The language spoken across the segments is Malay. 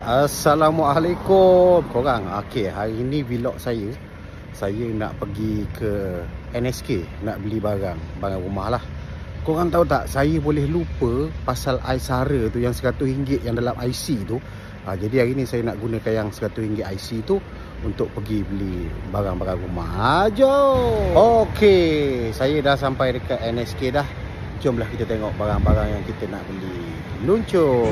Assalamualaikum korang. Okey, hari ni vlog saya nak pergi ke NSK nak beli barang rumah lah. Korang tahu tak, saya boleh lupa pasal air sara tu yang RM100 yang dalam IC tu. Jadi hari ni saya nak gunakan yang RM100 IC tu untuk pergi beli barang-barang rumah. Jom. Okey, saya dah sampai dekat NSK dah. Jomlah kita tengok barang-barang yang kita nak beli. Luncur.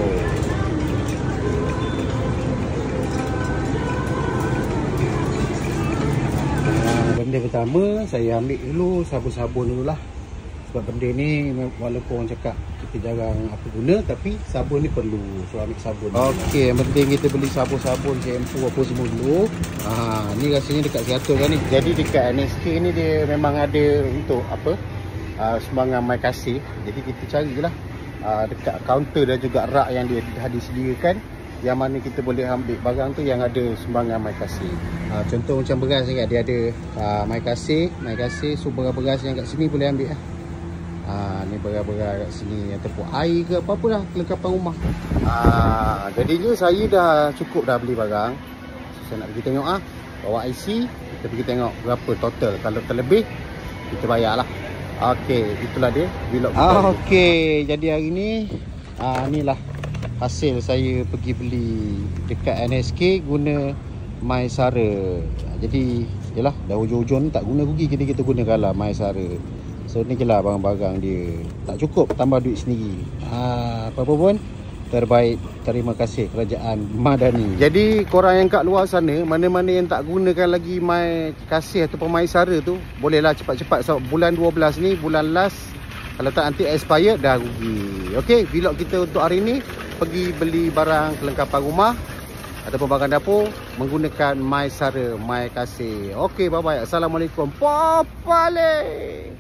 Benda pertama saya ambil dulu sabun-sabun dululah. Sebab benda ni walaupun orang cakap kita jarang guna, tapi sabun ni perlu. So ambil sabun. Okey, yang penting kita beli sabun-sabun, shampoo apa semua dulu. Ni rasanya dekat 100 kan ni. Jadi dekat NSK ni dia memang ada untuk sumbangan mai kasih. Jadi kita carilah dekat kaunter dan juga rak yang dia disediakan, yang mana kita boleh ambil barang tu yang ada sumbangan mai kasih. Contoh macam beras ni kan, dia ada mai kasih. So beras-beras yang kat sini boleh ambil lah. Ni beras-beras kat sini, ataupun air ke apa-apa lah, kelengkapan rumah. Jadinya saya dah cukup dah beli barang. So, saya nak pergi tengok bawa IC, kita pergi tengok berapa total. Kalau terlebih kita bayar lah. Okey, itulah dia vlog kita. Okey, jadi hari ni inilah hasil saya pergi beli dekat NSK guna mai sara. Jadi yalah, dah hujung-hujung tak guna rugi, kita gunakanlah mai sara. So ni je lah barang-barang dia. Tak cukup tambah duit sendiri. Apa-apa pun terbaik. Terima kasih Kerajaan Madani. Jadi korang yang kat luar sana, mana-mana yang tak gunakan lagi mai kasih ataupun mai sara tu, bolehlah cepat-cepat. So bulan 12 ni bulan last. Kalau tak nanti expired dah rugi. Okey, vlog kita untuk hari ni pergi beli barang kelengkapan rumah ataupun barang dapur menggunakan mai sara, mai kasih. Okey, bye bye. Assalamualaikum. Popale.